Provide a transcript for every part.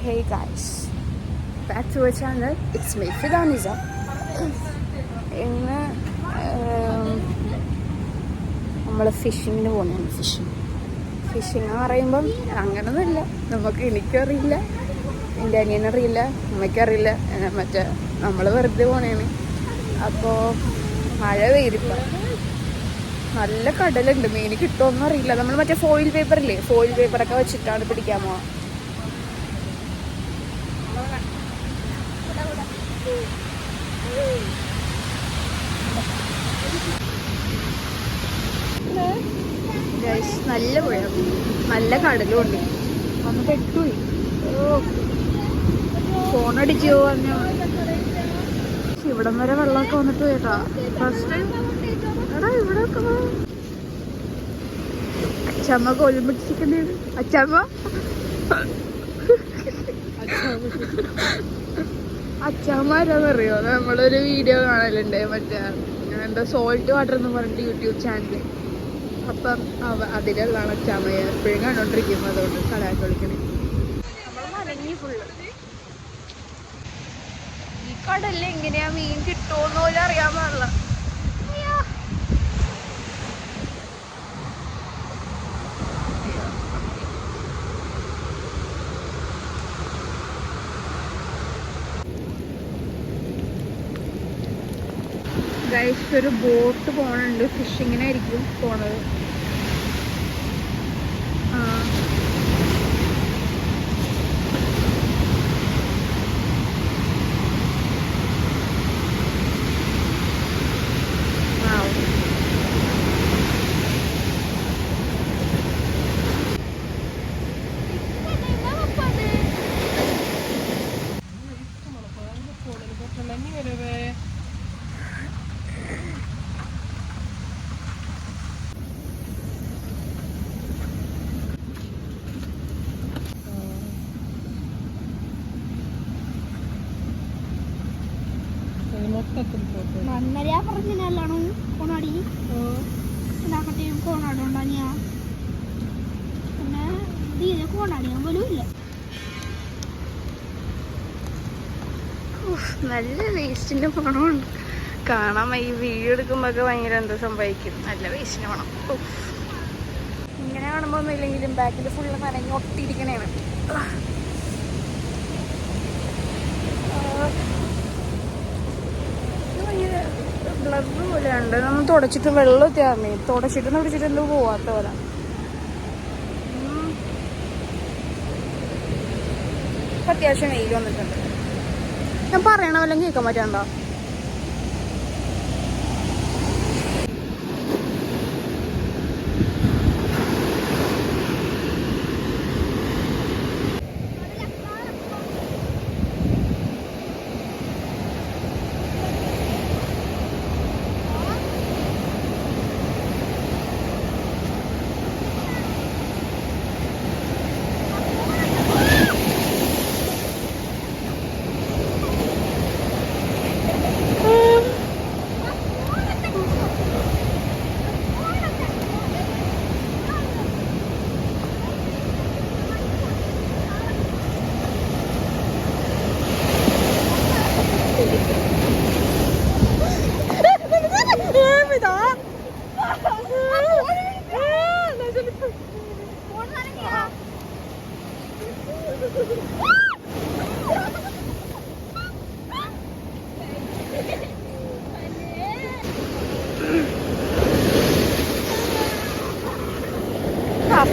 Hey guys, back to our channel. It's me, Fidaniza. ഇന്ന് നമ്മൾ ഫിഷിങ്ങിന് പോകുന്നതാണ്. ഫിഷിങ് എന്ന് പറയുമ്പം അങ്ങനൊന്നുമില്ല, എനിക്കറിയില്ല, എൻ്റെ അനിയനറിയില്ല, അമ്മയ്ക്കറിയില്ല, മറ്റേ നമ്മൾ വെറുതെ പോണേണ്. അപ്പോൾ മഴ പെയ്തിപ്പം നല്ല കടലുണ്ട്, മീൻ കിട്ടുമോയെന്നും അറിയില്ല. നമ്മൾ മറ്റേ ഫോയിൽ പേപ്പറൊക്കെ വെച്ചിട്ടാണ് പിടിക്കാൻ പോവാം. നല്ല പുഴ, നല്ല കടലും ഉണ്ട്. വന്ന് പെട്ടുപോയി. ഫോണടിച്ച് പോവാ. ഇവിടം വരെ വെള്ളമൊക്കെ വന്നിട്ട് കേട്ടാ. ഫസ്റ്റ് ടൈം എടാ ഇവിടെയൊക്കെ അച്ചമ്മ കോലും പിടിച്ചിരിക്കണ്ടേണ്. അച്ചാമാരാന്നറിയോ? നമ്മളൊരു വീഡിയോ കാണലുണ്ട്, മറ്റേ എന്താ സോൾട്ട് വാട്ടർ എന്ന് പറഞ്ഞിട്ട് യൂട്യൂബ് ചാനല്. അപ്പം അതിലുള്ളതാണ് അച്ചാമ്മയെ എപ്പോഴും കണ്ടോണ്ടിരിക്കുന്നത്. അതുകൊണ്ട് കളയാട്ട് വിളിക്കണേ. നമ്മൾ നനഞ്ഞി ഫുള്ള്. ഈ കടലിൽ എങ്ങനെയാ മീൻ കിട്ടുമോന്ന് പോലും അറിയാൻ പാടില്ല. ഗൈസ്, ഒരു ബോട്ട് പോണുണ്ട്. ഫിഷിങ്ങിനായിരിക്കും പോണത്. നന്നരയാ പറഞ്ഞാലാണ് കോണാടി കോണാടുണ്ടാ. പിന്നെ തീരെ കോണാടിയാൻ പോലും ഇല്ല. നല്ല വേസ്റ്റിന്റെ പണമുണ്ട് കാണാൻ. ഈ വീഡിയോ എടുക്കുമ്പോഴൊക്കെ ഭയങ്കര എന്താ സംഭവിക്കും. നല്ല വേസ്റ്റിന്റെ പണം. ഇങ്ങനെ കാണുമ്പോ ഒന്നും ഇല്ലെങ്കിലും ബാക്കിൽ ഫുള്ള് നനഞ്ഞ് ഒട്ടിയിരിക്കണേണ്. ബ്ലഡ് പോലെ ഉണ്ട്. നമ്മൾ തുടച്ചിട്ട് വെള്ളം എത്തിയാറേ, തുടച്ചിട്ട് എന്തോ പോവാത്ത പോലെ. അത്യാവശ്യം വെയിൽ വന്നിട്ടുണ്ട്. ഞാൻ പറയണ വല്ലതും കേൾക്കാൻ പറ്റാണ്ടോ?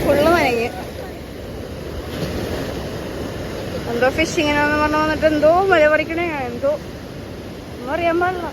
ഫുള്ള് നനഞ്ഞ്. എന്തോ ഫിഷിങ്ങിനാന്ന് പറഞ്ഞു വന്നിട്ട് എന്തോ മഴ പറിക്കണേ, എന്തോ ഒന്നും അറിയാൻ പാടില്ല.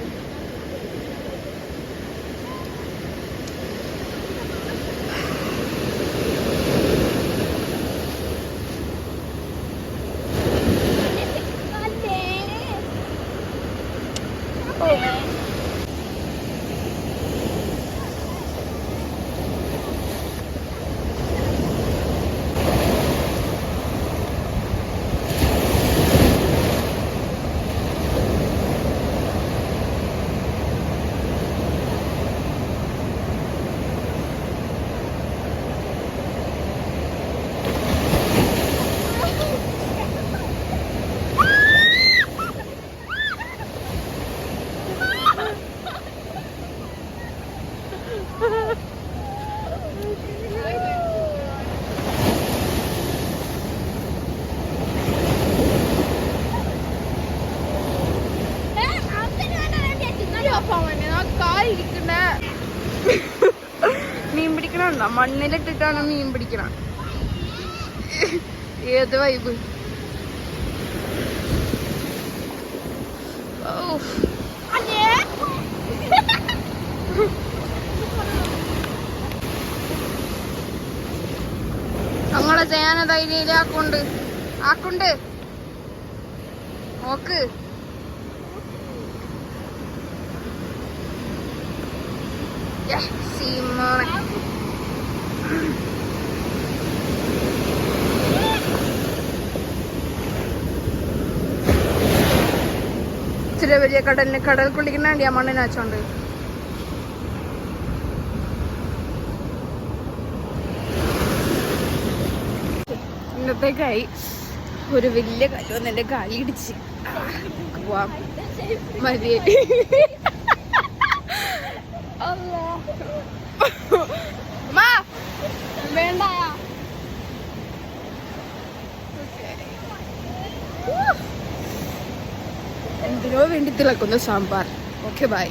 മണ്ണിലിട്ടിട്ടാണ് മീൻ പിടിക്കണം. ഏത് വൈബ്. ഞങ്ങളെ ചെയ്യാന ധൈര്യം ആക്കുണ്ട് നോക്ക്. ഇച്ചിരി വലിയ കടൽ കുളിക്കണ്ടി ആ മണ്ണിനാച്ചോണ്ട്. ഇന്നത്തേക്കായി ഒരു വലിയ കല്ല് വന്ന് എന്റെ കാലി ഇടിച്ച് പോവാം. മതി വേണ്ട. എന്തിനോ വേണ്ടി തിളക്കുന്ന സാമ്പാർ. Okay bye.